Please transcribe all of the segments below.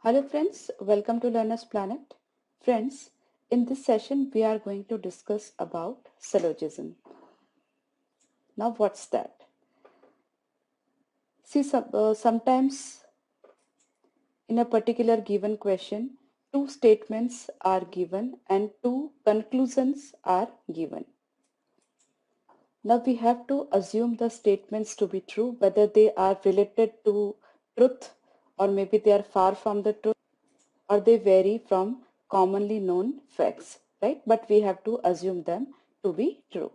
Hello friends, welcome to Learner's Planet. Friends, in this session we are going to discuss about syllogism. Now what's that? See, sometimes in a particular given question, two statements are given and two conclusions are given. Now we have to assume the statements to be true, whether they are related to truth or maybe they are far from the truth, or they vary from commonly known facts, right? But we have to assume them to be true.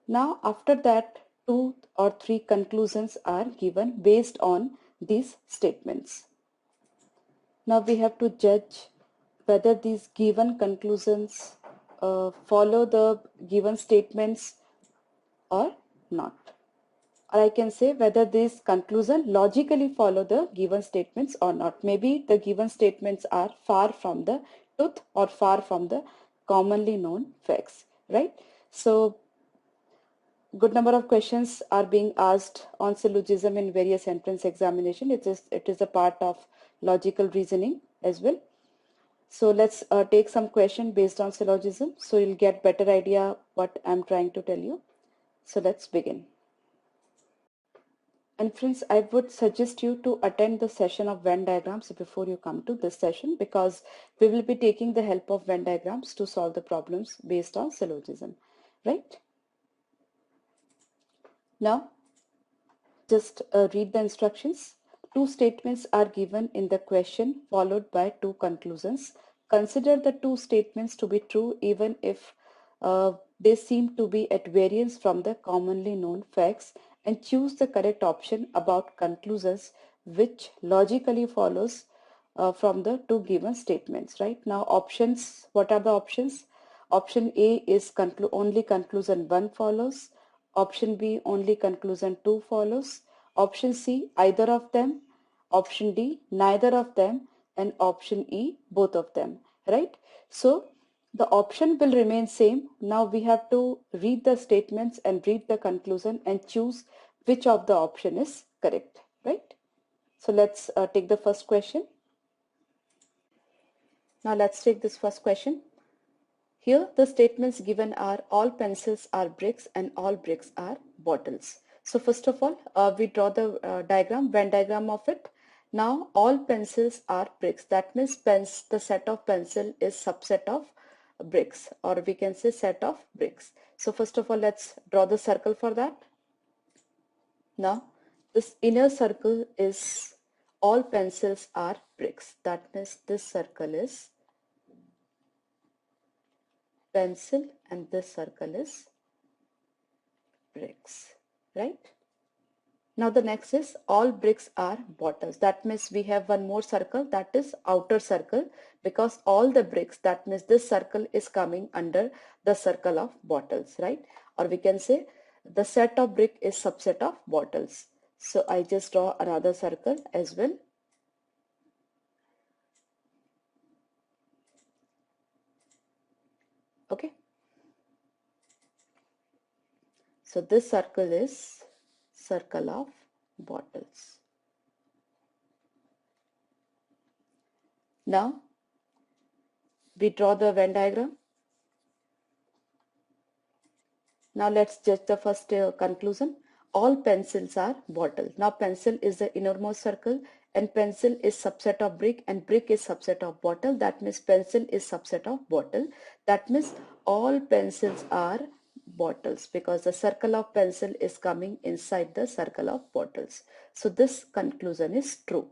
Now, after that, two or three conclusions are given based on these statements. Now, we have to judge whether these given conclusions follow the given statements or not. Or I can say whether these conclusions logically follow the given statements or not. Maybe the given statements are far from the truth or far from the commonly known facts, right? So good number of questions are being asked on syllogism in various entrance examination. It is a part of logical reasoning as well. So let's take some question based on syllogism, so you'll get better idea what I'm trying to tell you. So let's begin. And friends, I would suggest you to attend the session of Venn diagrams before you come to this session, because we will be taking the help of Venn diagrams to solve the problems based on syllogism, right? Now, just read the instructions. Two statements are given in the question followed by two conclusions. Consider the two statements to be true even if they seem to be at variance from the commonly known facts, and choose the correct option about conclusions which logically follows from the two given statements. Right now, options, what are the options? Option A is only conclusion 1 follows. Option B, only conclusion 2 follows. Option C, either of them. Option D, neither of them. And option E, both of them, right? So the option will remain same. Now we have to read the statements and read the conclusion and choose which of the option is correct, right? So let's take the first question. Now let's take this first question. Here the statements given are all pencils are bricks and all bricks are bottles. So first of all, we draw the Venn diagram of it. Now all pencils are bricks. That means the set of pencil is subset of bricks, or we can say set of bricks. So first of all, let's draw the circle for that. Now this inner circle is all pencils are bricks. That means this circle is pencil and this circle is bricks, right? Now the next is all bricks are bottles. That means we have one more circle, that is outer circle, because all the bricks, that means this circle is coming under the circle of bottles, right? Or we can say the set of brick is subset of bottles. So I just draw another circle as well. Okay. So this circle is circle of bottles. Now we draw the Venn diagram. Now let's judge the first conclusion. All pencils are bottle. Now pencil is the innermost circle and pencil is subset of brick and brick is subset of bottle. That means pencil is subset of bottle. That means all pencils are bottles, because the circle of pencil is coming inside the circle of bottles. So this conclusion is true.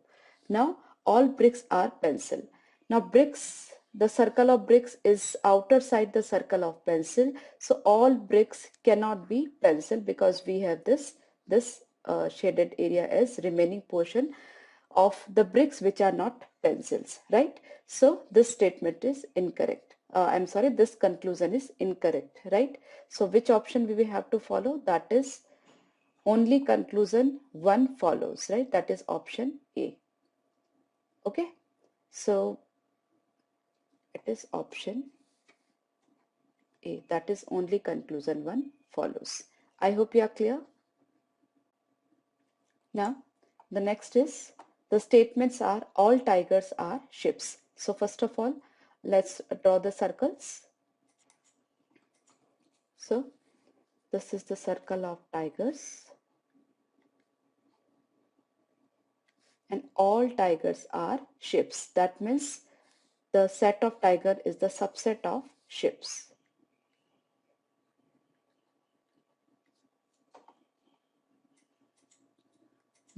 Now all bricks are pencil. Now bricks, the circle of bricks is outer side the circle of pencil. So all bricks cannot be pencil, because we have this shaded area as remaining portion of the bricks which are not pencils, right? So this statement is incorrect. I'm sorry, this conclusion is incorrect, right? So which option we will have to follow? That is only conclusion 1 follows, right? That is option A. Okay, so it is option A. That is only conclusion 1 follows. I hope you are clear. Now the next is The statements are all tigers are ships. So first of all, let's draw the circles. So this is the circle of tigers. And all tigers are ships. That means the set of tiger is the subset of ships.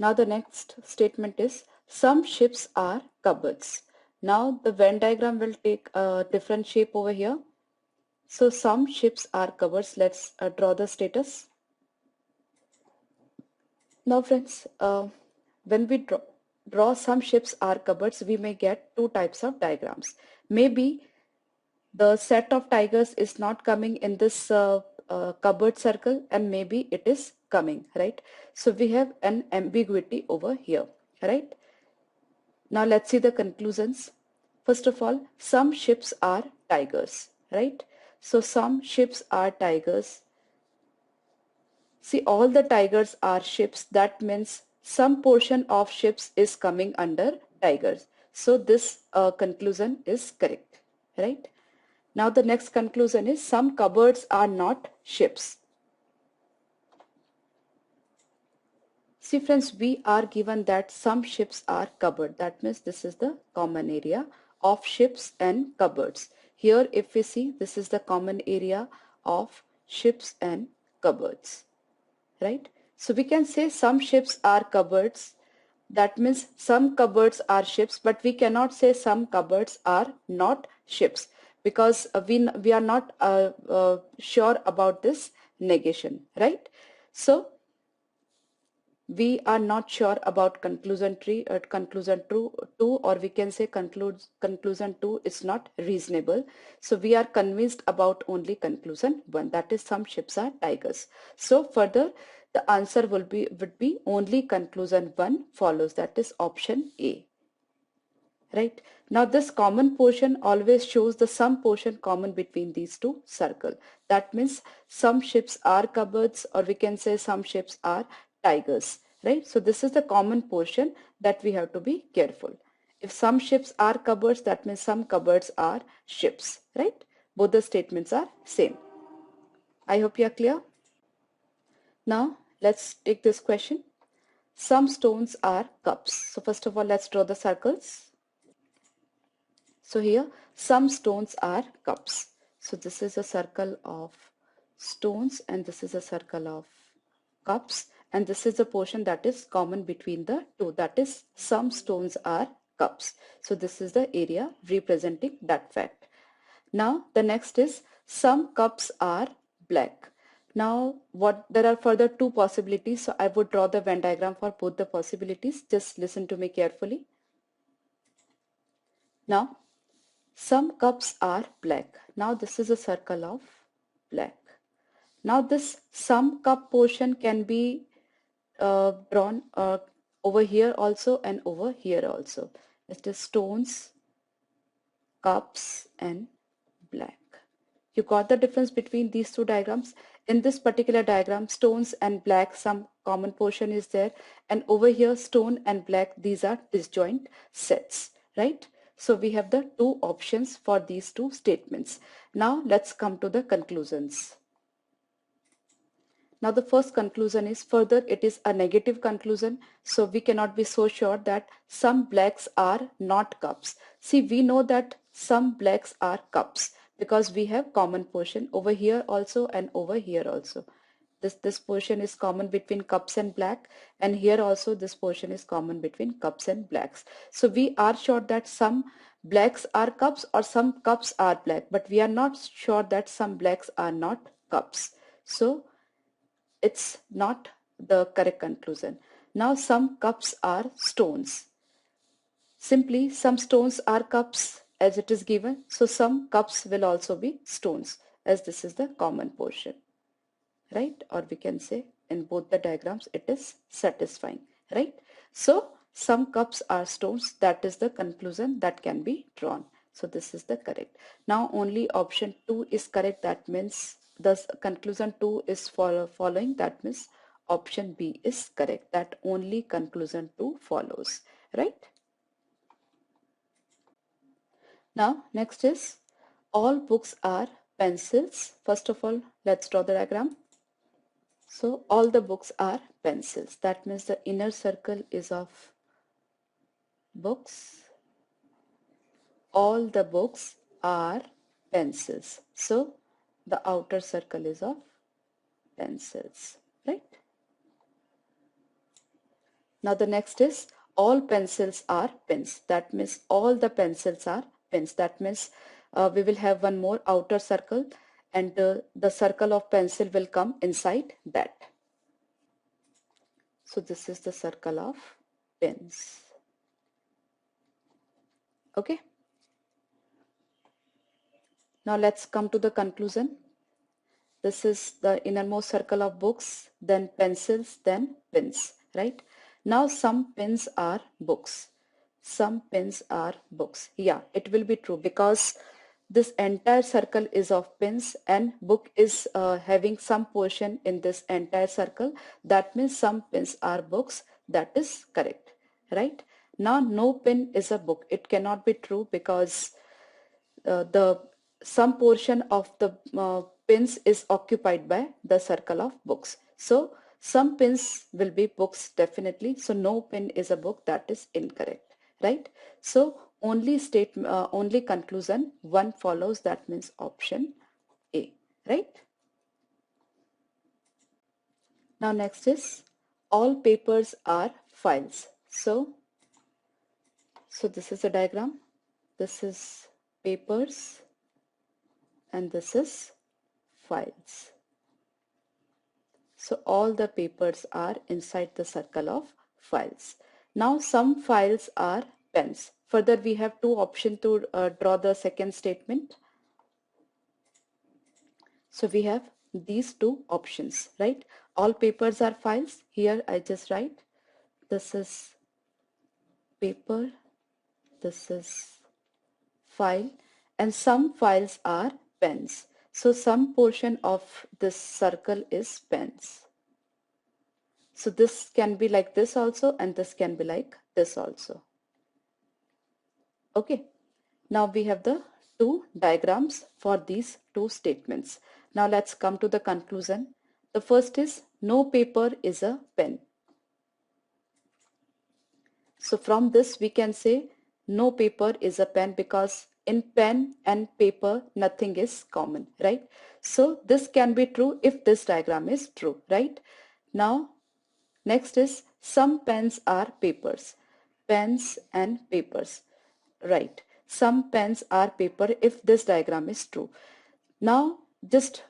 Now the next statement is some ships are cupboards. Now the Venn diagram will take a different shape over here. So some ships are cupboards. Let's draw the status. Now friends, when we draw some ships are cupboards, we may get two types of diagrams. Maybe the set of tigers is not coming in this cupboard circle, and maybe it is coming, right? So we have an ambiguity over here, right? Now let's see the conclusions. First of all, some ships are tigers, right? So some ships are tigers. See, all the tigers are ships. That means some portion of ships is coming under tigers. So this conclusion is correct, right? Now the next conclusion is some cupboards are not ships. See friends, we are given that some ships are cupboard. That means this is the common area of ships and cupboards. Here if we see, this is the common area of ships and cupboards, right? So we can say some ships are cupboards. That means some cupboards are ships, but we cannot say some cupboards are not ships, because we are not sure about this negation, right? So we are not sure about conclusion two, or we can say conclusion two is not reasonable. So we are convinced about only conclusion one, that is some ships are tigers. So further the answer would be only conclusion one follows, that is option A. Right. Now this common portion always shows the some portion common between these two circles. That means some ships are cupboards, or we can say some ships are tigers. Right. So this is the common portion that we have to be careful. If some ships are cupboards, that means some cupboards are ships. Right. Both the statements are same. I hope you are clear. Now let's take this question. Some stones are cups. So first of all, let's draw the circles. So here some stones are cups. So this is a circle of stones and this is a circle of cups, and this is the portion that is common between the two, that is some stones are cups. So this is the area representing that fact. Now the next is some cups are black. Now there are further two possibilities, so I would draw the Venn diagram for both the possibilities. Just listen to me carefully. Now some cups are black. Now this is a circle of black. Now this some cup portion can be drawn over here also and over here also. It is stones, cups and black. You got the difference between these two diagrams? In this particular diagram, stones and black, some common portion is there, and over here stone and black, these are disjoint sets, right? So we have the two options for these two statements. Now let's come to the conclusions. Now the first conclusion is, further it is a negative conclusion, so we cannot be so sure that some blacks are not cups. See, we know that some blacks are cups because we have common portion over here also and over here also. This portion is common between cups and black, and here also this portion is common between cups and blacks. So we are sure that some blacks are cups or some cups are black, but we are not sure that some blacks are not cups. So it's not the correct conclusion. Now some cups are stones. Simply some stones are cups as it is given. So some cups will also be stones, as this is the common portion. Right? Or we can say in both the diagrams it is satisfying. Right? So some cups are stones. That is the conclusion that can be drawn. So this is the correct. Now only option 2 is correct. That means the conclusion 2 is following. That means option B is correct. That only conclusion 2 follows. right? Now next is all books are pencils. First of all, let's draw the diagram. So all the books are pencils. That means the inner circle is of books. All the books are pencils. So the outer circle is of pencils, right? Now the next is all pencils are pens. That means all the pencils are pens. That means we will have one more outer circle, and the circle of pencil will come inside that. So this is the circle of pens. Okay. Now let's come to the conclusion. This is the innermost circle of books, then pencils, then pens, right? Now some pens are books. Some pens are books. Yeah, it will be true because this entire circle is of pens and book is having some portion in this entire circle. That means some pens are books. That is correct, right? Now no pen is a book. It cannot be true because the some portion of the pins is occupied by the circle of books. So some pins will be books definitely. So no pin is a book. That is incorrect, right? So only conclusion one follows. That means option A, right? Now next is all papers are files. So this is a diagram. This is papers and this is files. So all the papers are inside the circle of files. Now some files are pens. Further we have two options to draw the second statement. So we have these two options, right? All papers are files. Here I just write this is paper, this is file, and some files are pens. So some portion of this circle is pens. So this can be like this also and this can be like this also. Okay. Now we have the two diagrams for these two statements. Now let's come to the conclusion. The first is no paper is a pen. So from this we can say no paper is a pen because in pen and paper nothing is common, right? So this can be true if this diagram is true, right? Now next is some pens are papers. Pens and papers, right? Some pens are paper if this diagram is true. Now just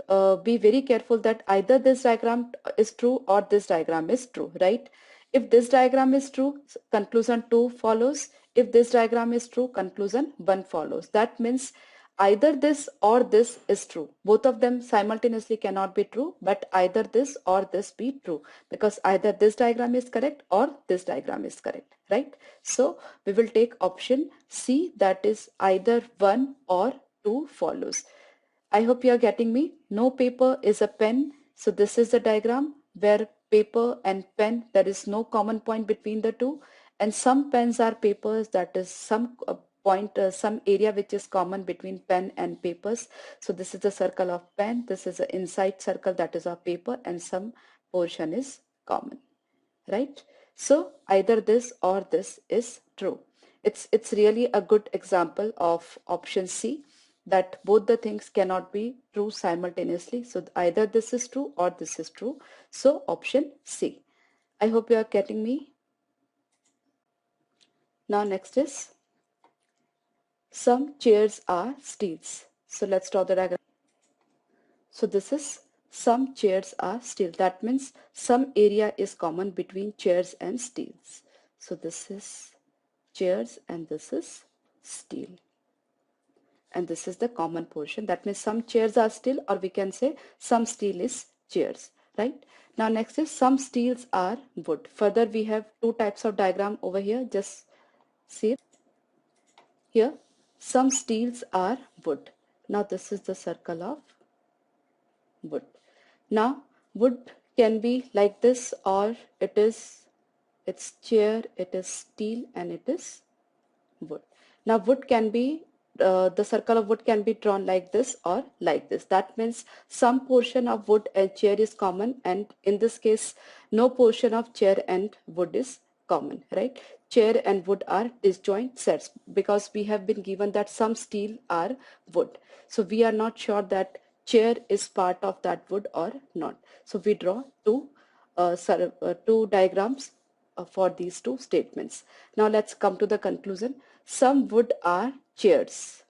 be very careful that either this diagram is true or this diagram is true, right? If this diagram is true, conclusion 2 follows. If this diagram is true, conclusion 1 follows. That means either this or this is true. Both of them simultaneously cannot be true, but either this or this be true because either this diagram is correct or this diagram is correct, right? So we will take option C, that is either 1 or 2 follows. I hope you are getting me. No paper is a pen. So this is the diagram where paper and pen, there is no common point between the two. And some pens are papers, that is some some area which is common between pen and papers. So this is the circle of pen. This is the inside circle, that is of paper, and some portion is common, right? So either this or this is true. It's really a good example of option C, that both the things cannot be true simultaneously. So either this is true or this is true. So option C. I hope you are getting me. Now next is some chairs are steels. So let's draw the diagram. So this is some chairs are steel. That means some area is common between chairs and steels. So this is chairs and this is steel. And this is the common portion. That means some chairs are steel, or we can say some steel is chairs, right? Now next is some steels are wood. Further we have two types of diagram over here. Just see it. Here some steels are wood. Now this is the circle of wood. Now wood can be like this or it is it's chair, it is steel, and it is wood. Now wood can be, the circle of wood can be drawn like this or like this. That means some portion of wood and chair is common, and in this case no portion of chair and wood is common, right? Chair and wood are disjoint sets because we have been given that some steel are wood. So we are not sure that chair is part of that wood or not. So we draw two diagrams for these two statements. Now let's come to the conclusion. Some wood are chairs.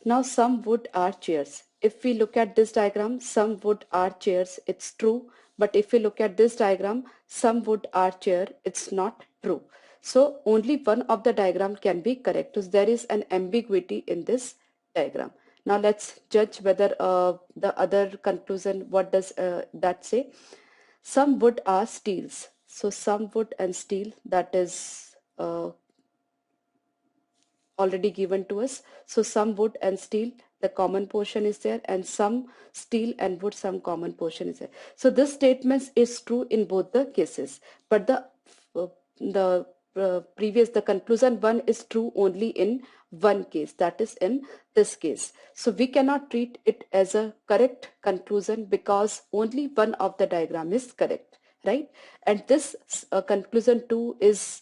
Now some wood are chairs. If we look at this diagram, some wood are chairs, it's true. But if we look at this diagram, some wood are chair, it's not true. So only one of the diagram can be correct. So there is an ambiguity in this diagram. Now let's judge whether the other conclusion, what does that say? Some wood are steels. So some wood and steel, that is already given to us. So some wood and steel, the common portion is there, and some steel and wood, some common portion is there. So this statement is true in both the cases, but the conclusion one is true only in one case, that is in this case. So we cannot treat it as a correct conclusion because only one of the diagram is correct, right? And this conclusion 2 is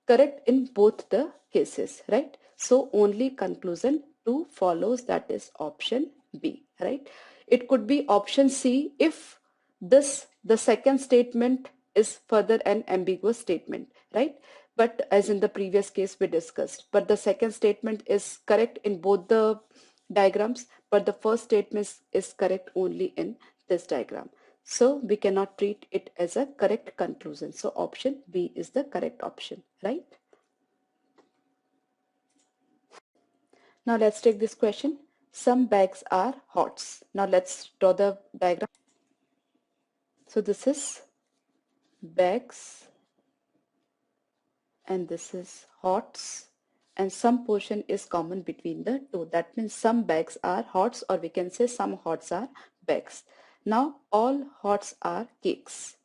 correct in both the cases, right? So only conclusion 2 follows, that is option B, right? It could be option C if the second statement is further an ambiguous statement, right? But as in the previous case we discussed, but the second statement is correct in both the diagrams, but the first statement is correct only in this diagram. So we cannot treat it as a correct conclusion. So option B is the correct option, right? Now let's take this question. Some bags are hots. Now let's draw the diagram. So this is bags and this is hots, and some portion is common between the two. That means some bags are hots, or we can say some hots are bags. Now all hots are cakes.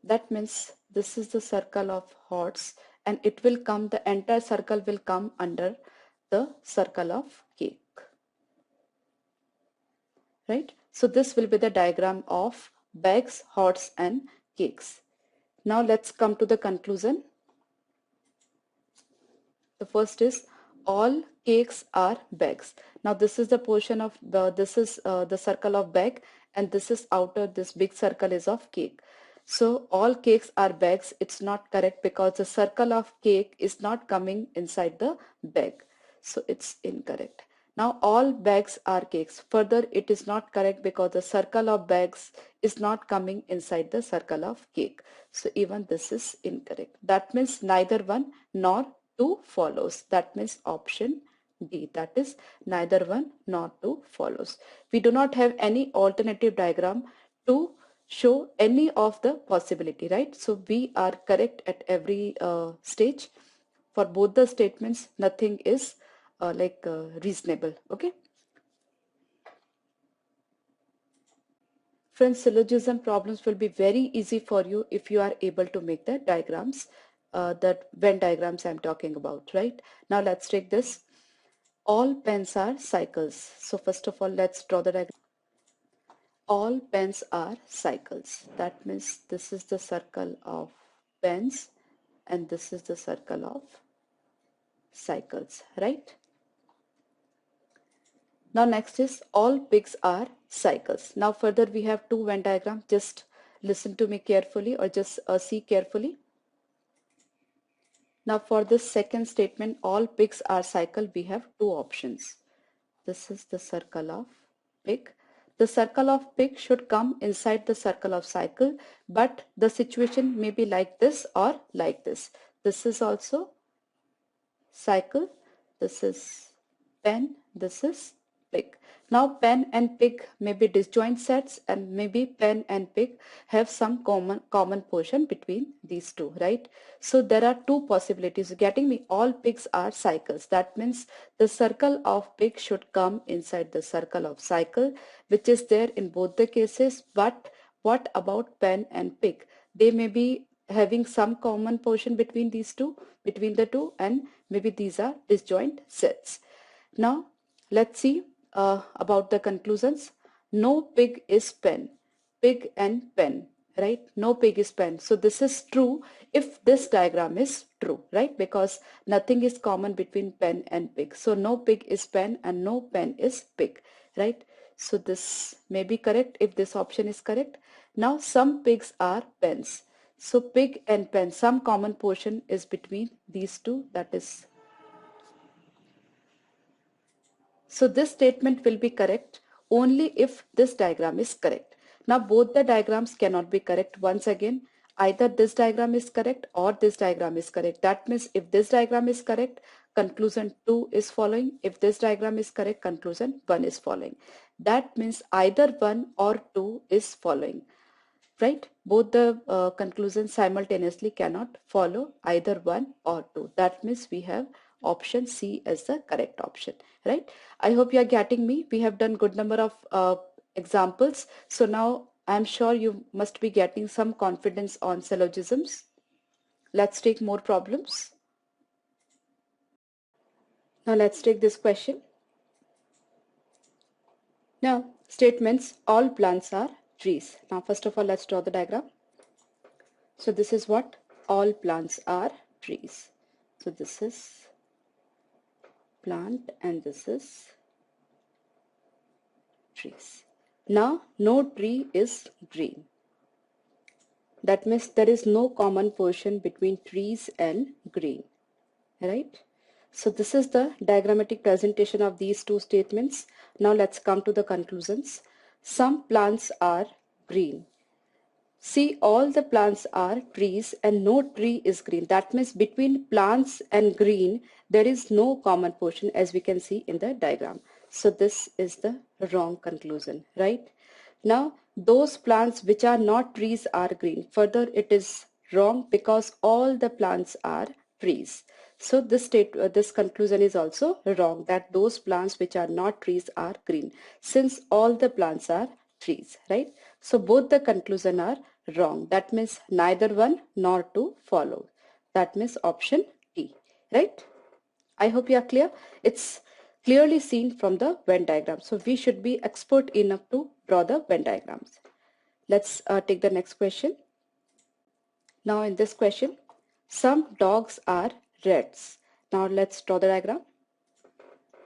That means this is the circle of hots, and it will come, the entire circle will come under the circle of cake, right? So this will be the diagram of bags, hots, and cakes. Now let's come to the conclusion. The first is all cakes are bags. Now this is the portion of this is the circle of bag, and this is outer, this big circle is of cake. So all cakes are bags. It's not correct because the circle of cake is not coming inside the bag. So it's incorrect. Now all bags are cakes. Further, it is not correct because the circle of bags is not coming inside the circle of cake. So even this is incorrect. That means neither one nor two follows. That means option D. That is neither one nor two follows. We do not have any alternative diagram to show any of the possibility, right? So we are correct at every stage. For both the statements, nothing is reasonable, okay? Friends, syllogism problems will be very easy for you if you are able to make the diagrams, that Venn diagrams I'm talking about, right? Now let's take this. All pens are cycles. So first of all, let's draw the diagram. All pens are cycles. That means this is the circle of pens and this is the circle of cycles, right? Now next is all pigs are cycles. Now further we have two Venn diagrams. Just listen to me carefully or just see carefully. Now for this second statement, all pigs are cycle, we have two options. This is the circle of pig. The circle of pig should come inside the circle of cycle, but the situation may be like this or like this. This is also cycle, this is pen, this is pig. Now pen and pig may be disjoint sets, and maybe pen and pig have some common portion between these two, right? So there are two possibilities. Getting me? All pigs are cycles. That means the circle of pig should come inside the circle of cycle, which is there in both the cases. But what about pen and pig? They may be having some common portion between these two, between the two, and maybe these are disjoint sets. Now let's see about the conclusions. No pig is pen. Pig and pen, right? No pig is pen. So this is true if this diagram is true, right? Because nothing is common between pen and pig. So no pig is pen and no pen is pig, right? So this may be correct if this option is correct. Now some pigs are pens. So pig and pen, some common portion is between these two, that is. So this statement will be correct only if this diagram is correct. Now both the diagrams cannot be correct. Once again, either this diagram is correct or this diagram is correct. That means if this diagram is correct, conclusion 2 is following. If this diagram is correct, conclusion 1 is following. That means either 1 or 2 is following. Right? Both the conclusions simultaneously cannot follow either 1 or 2. That means we have option C as the correct option, right? I hope you are getting me. We have done good number of examples. So now I'm sure you must be getting some confidence on syllogisms. Let's take more problems. Now let's take this question. Now statements, all plants are trees. Now first of all, let's draw the diagram. So this is what? All plants are trees. So this is plant and this is trees. Now no tree is green. That means there is no common portion between trees and green, right? So this is the diagrammatic presentation of these two statements. Now let's come to the conclusions. Some plants are green. See, all the plants are trees and no tree is green. That means between plants and green, there is no common portion as we can see in the diagram. So this is the wrong conclusion, right? Now, those plants which are not trees are green. Further, it is wrong because all the plants are trees. So this conclusion is also wrong, that those plants which are not trees are green, since all the plants are trees, right? So both the conclusion are wrong. That means neither one nor two follow. That means option D, right? I hope you are clear. It's clearly seen from the Venn diagram. So we should be expert enough to draw the Venn diagrams. Let's take the next question. Now in this question, some dogs are rats. Now let's draw the diagram.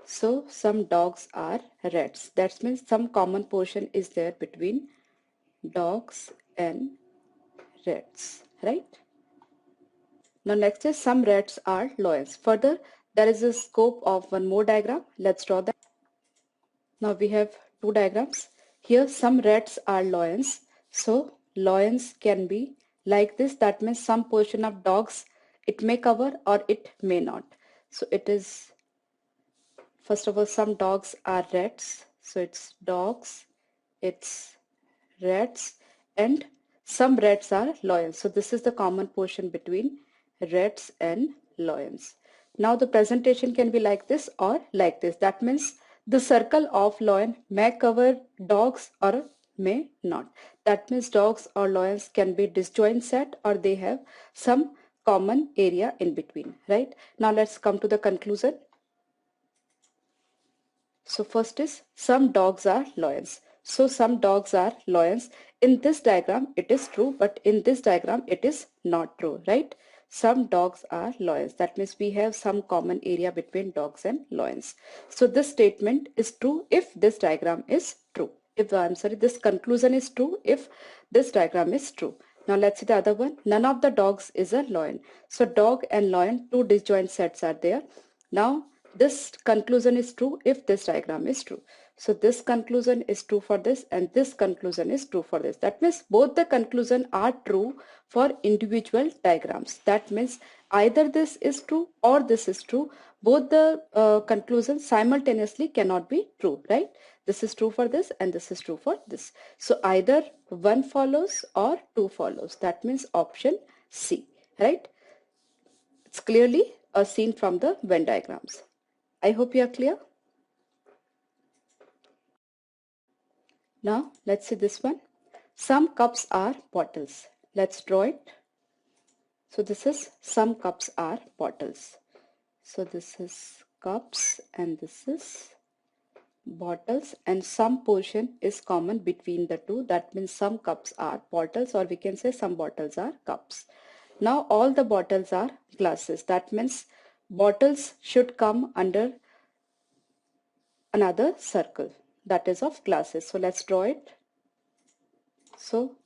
So some dogs are rats. That means some common portion is there between dogs and rats, right? Now next is some rats are lions. Further, there is a scope of one more diagram. Let's draw that. Now we have two diagrams. Here some rats are lions. So lions can be like this. That means some portion of dogs it may cover or it may not. So it is, first of all, some dogs are rats. So it's dogs, it's rats, and some rats are lions. So this is the common portion between rats and lions. Now the presentation can be like this or like this. That means the circle of lion may cover dogs or may not. That means dogs or lions can be disjoint set or they have some common area in between, right? Now let's come to the conclusion. So first is some dogs are lions. So some dogs are lions. In this diagram it is true, but in this diagram it is not true, right? Some dogs are lions. That means we have some common area between dogs and lions. So this statement is true if this diagram is true. This conclusion is true if this diagram is true. Now let's see the other one. None of the dogs is a lion. So dog and lion, two disjoint sets are there. Now this conclusion is true if this diagram is true. So this conclusion is true for this and this conclusion is true for this. That means both the conclusion are true for individual diagrams. That means either this is true or this is true. Both the conclusions simultaneously cannot be true, right? This is true for this and this is true for this. So either one follows or two follows. That means option C, right? It's clearly seen from the Venn diagrams. I hope you are clear. Now let's see this one. Some cups are bottles. Let's draw it. So this is some cups are bottles. So this is cups and this is bottles, and some portion is common between the two. That means some cups are bottles, or we can say some bottles are cups. Now all the bottles are glasses. That means bottles should come under another circle that is of glasses. So let's draw it. So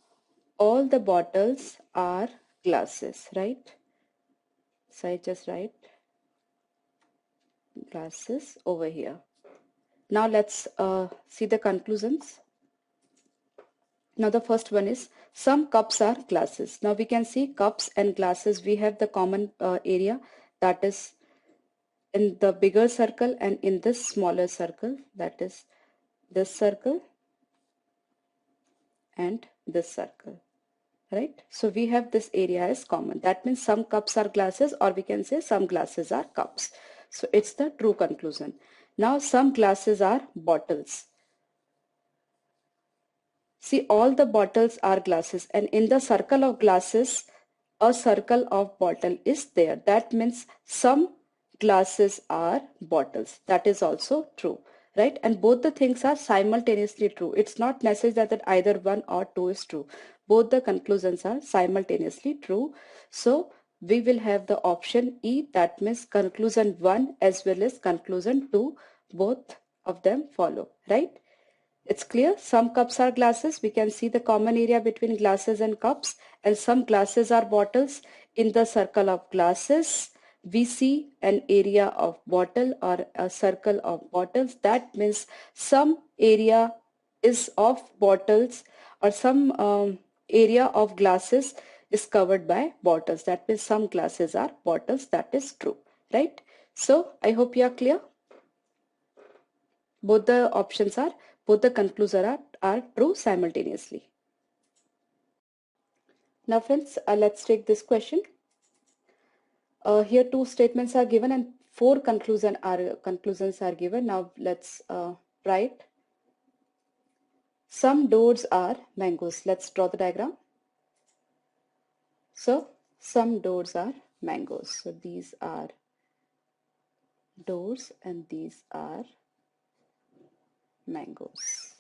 all the bottles are glasses, right? So I just write glasses over here. Now let's see the conclusions. Now the first one is some cups are glasses. Now we can see cups and glasses, we have the common area, that is in the bigger circle and in this smaller circle, that is this circle and this circle, right? So we have this area as common. That means some cups are glasses, or we can say some glasses are cups. So it's the true conclusion. Now some glasses are bottles. See, all the bottles are glasses, and in the circle of glasses, a circle of bottle is there. That means some glasses are bottles. That is also true, right? And both the things are simultaneously true. It's not necessary that either one or two is true. Both the conclusions are simultaneously true. So we will have the option E, that means conclusion 1 as well as conclusion 2, both of them follow, right? It's clear. Some cups are glasses. We can see the common area between glasses and cups, and some glasses are bottles. In the circle of glasses, we see an area of bottle or a circle of bottles. That means some area is of bottles, or some area of glasses is covered by bottles. That means some glasses are bottles. That is true, right? So I hope you are clear. Both the options are, both the conclusions are true simultaneously. Now friends, let's take this question. Here two statements are given and four conclusions are given. Now let's write. Some doors are mangoes. Let's draw the diagram. So some doors are mangoes. So these are doors and these are mangoes.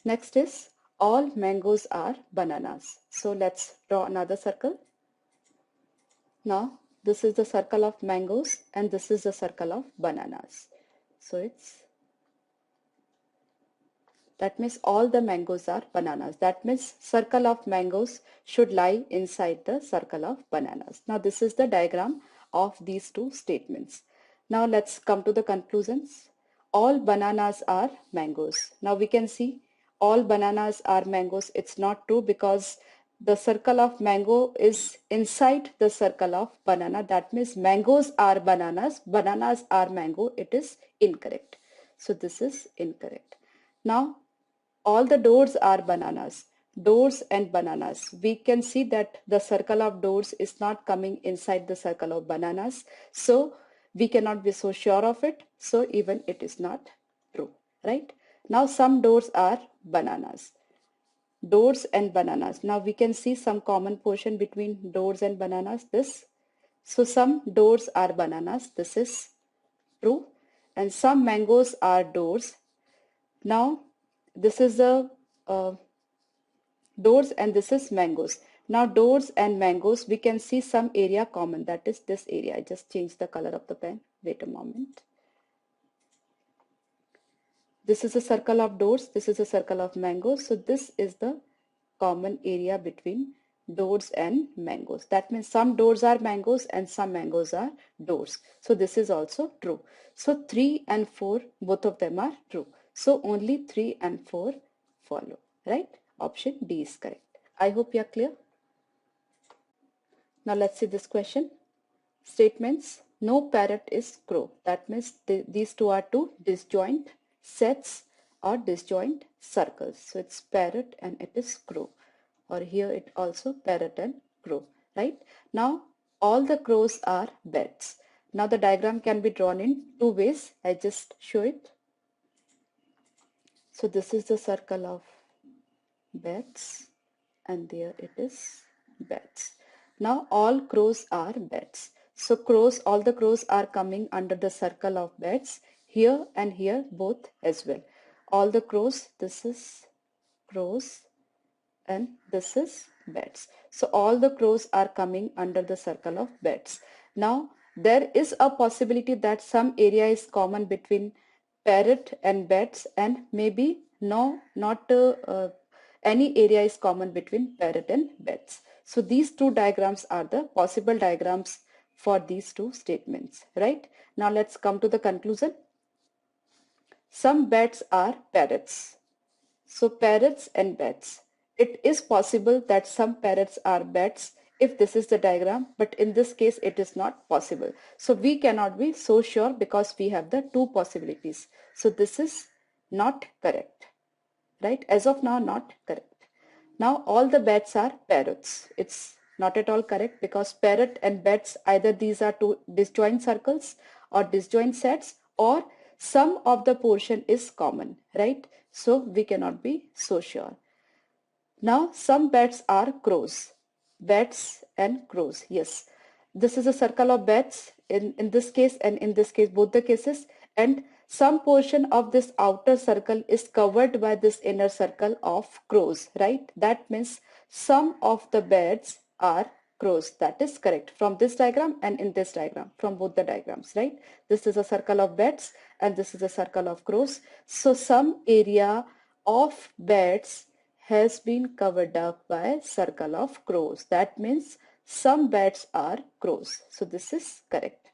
Next is all mangoes are bananas. So let's draw another circle. Now this is the circle of mangoes and this is the circle of bananas. So that means all the mangoes are bananas. That means circle of mangoes should lie inside the circle of bananas. Now this is the diagram of these two statements. Now let's come to the conclusions. All bananas are mangoes. Now we can see all bananas are mangoes. It's not true because the circle of mango is inside the circle of banana. That means mangoes are bananas, bananas are mango. It is incorrect. So this is incorrect. Now all the doors are bananas. Doors and bananas. We can see that the circle of doors is not coming inside the circle of bananas. So we cannot be so sure of it. So even it is not true, right? Now some doors are bananas. Doors and bananas. Now we can see some common portion between doors and bananas. This. So some doors are bananas. This is true. And some mangoes are doors. Now this is the doors and this is mangoes. Now doors and mangoes, we can see some area common, that is this area. I just changed the color of the pen. Wait a moment. This is a circle of doors. This is a circle of mangoes. So this is the common area between doors and mangoes. That means some doors are mangoes and some mangoes are doors. So this is also true. So 3 and 4, both of them are true. So only 3 and 4 follow, right? Option D is correct. I hope you are clear. Now let's see this question. Statements. No parrot is crow. That means these two are two disjoint sets or disjoint circles. So it's parrot and it is crow, or here it also parrot and crow, right? Now all the crows are bats. Now the diagram can be drawn in two ways. I just show it. So this is the circle of bats and there it is bats. Now all crows are bats. So crows, all the crows are coming under the circle of bats, here and here both as well. All the crows, this is crows and this is bats. So all the crows are coming under the circle of bats. Now there is a possibility that some area is common between parrot and bats, and maybe no, not any area is common between parrot and bats. So these two diagrams are the possible diagrams for these two statements, right? Now let's come to the conclusion. Some bats are parrots. So parrots and bats. It is possible that some parrots are bats if this is the diagram, but in this case it is not possible. So we cannot be so sure because we have the two possibilities. So this is not correct, right? As of now, not correct. Now all the bats are parrots. It's not at all correct because parrot and bats, either these are two disjoint circles or disjoint sets, or some of the portion is common, right? So we cannot be so sure. Now some bats are crows. Bats and crows. Yes. This is a circle of bats in this case and in this case, both the cases. And some portion of this outer circle is covered by this inner circle of crows, right? That means some of the bats are crows. That is correct from this diagram and in this diagram, from both the diagrams, right? This is a circle of bats and this is a circle of crows. So some area of bats has been covered up by circle of crows. That means some bats are crows. So this is correct.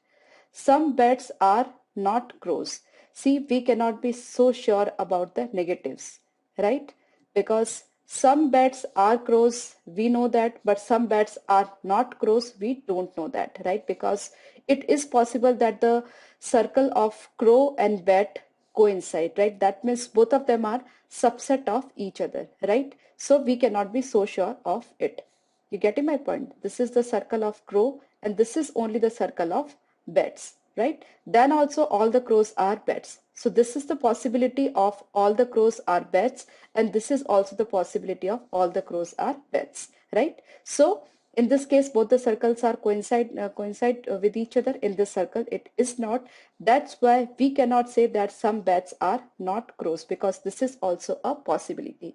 Some bats are not crows. See, we cannot be so sure about the negatives, right? Because some bats are crows, we know that, but some bats are not crows, we don't know that, right? Because it is possible that the circle of crow and bat coincide, right? That means both of them are subset of each other, right? So we cannot be so sure of it. You getting my point? This is the circle of crow and this is only the circle of bats, right? Then also all the crows are bats. So this is the possibility of all the crows are bats, and this is also the possibility of all the crows are bats, right? So in this case, both the circles are coincide with each other. In this circle, it is not. That's why we cannot say that some bats are not crows, because this is also a possibility,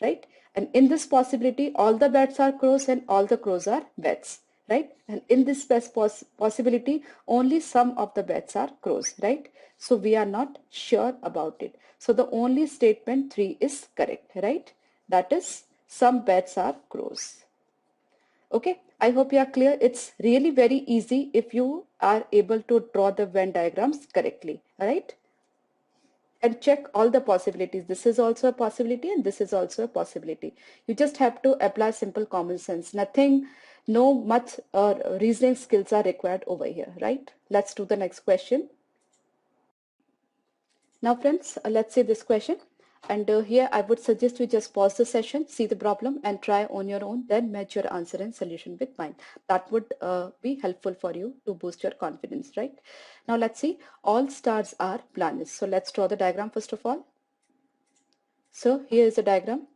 right? And in this possibility, all the bats are crows and all the crows are bats, right? And in this possibility, only some of the bats are crows, right? So we are not sure about it. So the only statement 3 is correct, right? That is, some bats are crows. Okay, I hope you are clear. It's really very easy if you are able to draw the Venn diagrams correctly, all right? And check all the possibilities. This is also a possibility and this is also a possibility. You just have to apply simple common sense. Nothing, no much reasoning skills are required over here, right? Let's do the next question. Now friends, let's see this question. And here I would suggest you just pause the session, see the problem and try on your own, then match your answer and solution with mine. That would be helpful for you to boost your confidence, right? Now let's see, all stars are planets. So let's draw the diagram first of all. So here is a diagram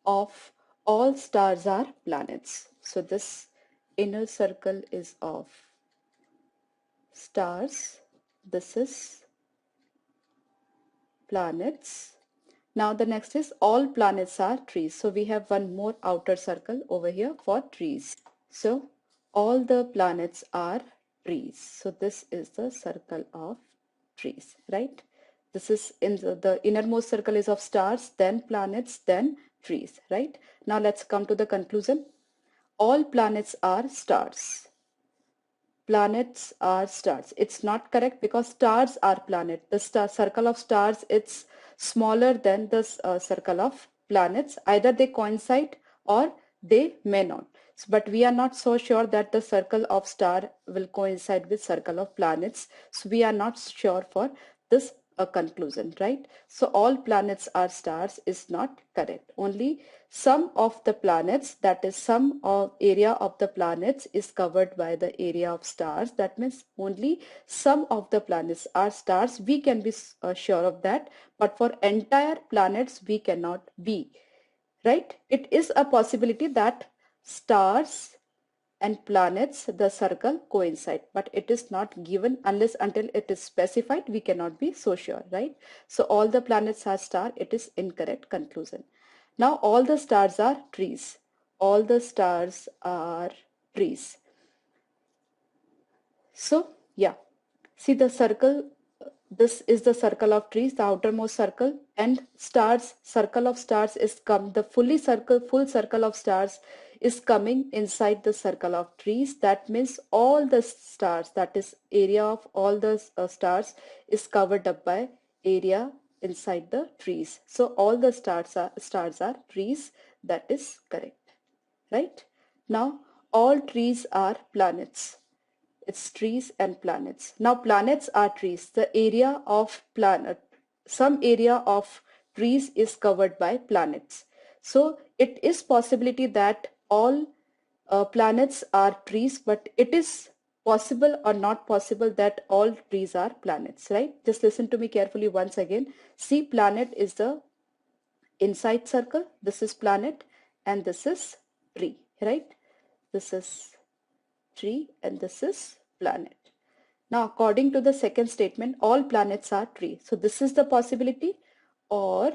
of all stars are planets. So this inner circle is of stars. This is planets. Now the next is all planets are trees. So we have one more outer circle over here for trees. So all the planets are trees. So this is the circle of trees, right? This is in the innermost circle is of stars, then planets, then trees, right? Now let's come to the conclusion. All planets are stars. Planets are stars. It's not correct because stars are planet. The circle of stars, it's smaller than the circle of planets. Either they coincide or they may not. But we are not so sure that the circle of star will coincide with circle of planets. So we are not sure for this a conclusion, right? So all planets are stars is not correct. Only some of the planets, that is some of area of the planets is covered by the area of stars. That means only some of the planets are stars. We can be sure of that, but for entire planets we cannot be, right? It is a possibility that stars and planets, the circle coincide, but it is not given unless until it is specified. We cannot be so sure, right? So all the planets are star. It is incorrect conclusion. Now all the stars are trees. All the stars are trees. So yeah, see the circle, this is the circle of trees, the outermost circle, and stars, circle of stars is the full circle of stars is coming inside the circle of trees. That means all the stars, that is area of all the stars is covered up by area inside the trees. So all the stars are trees. That is correct, right? Now all trees are planets. It's trees and planets. Now planets are trees. The area of planet, some area of trees is covered by planets. So it is possibility that all planets are trees, but it is possible or not possible that all trees are planets, right? Just listen to me carefully once again. See, planet is the inside circle. This is planet and this is tree, right? This is tree and this is planet. Now according to the second statement, all planets are trees. So this is the possibility or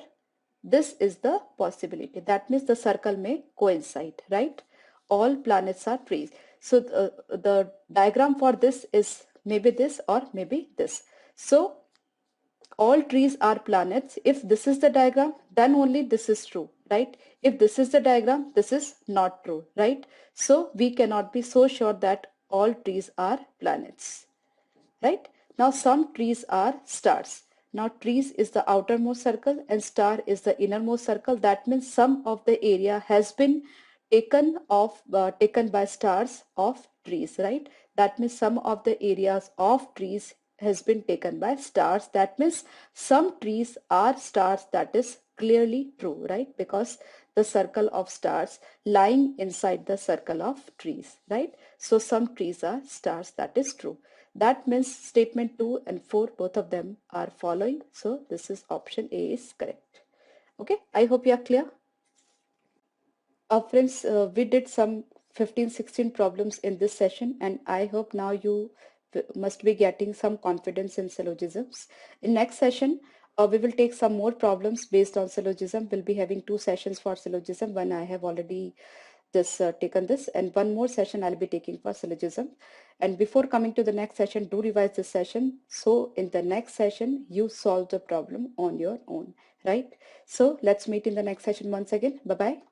this is the possibility. That means the circle may coincide, right? All planets are trees. So the diagram for this is maybe this or maybe this. So all trees are planets. If this is the diagram, then only this is true, right? If this is the diagram, this is not true, right? So we cannot be so sure that all trees are planets, right? Now some trees are stars. Now trees is the outermost circle and star is the innermost circle. That means some of the area has been taken by stars of trees, right? That means some of the areas of trees has been taken by stars. That means some trees are stars. That is clearly true, right? Because the circle of stars lying inside the circle of trees, right? So some trees are stars. That is true. That means statement 2 and 4, both of them are following. So this is option A is correct. Okay, I hope you are clear. Friends, we did some 15-16 problems in this session and I hope now you must be getting some confidence in syllogisms. In next session, we will take some more problems based on syllogism. We'll be having 2 sessions for syllogism. One I have already just taken this, and one more session I'll be taking for syllogism. And before coming to the next session, do revise this session. So in the next session, you solve the problem on your own, right? So let's meet in the next session once again. Bye-bye.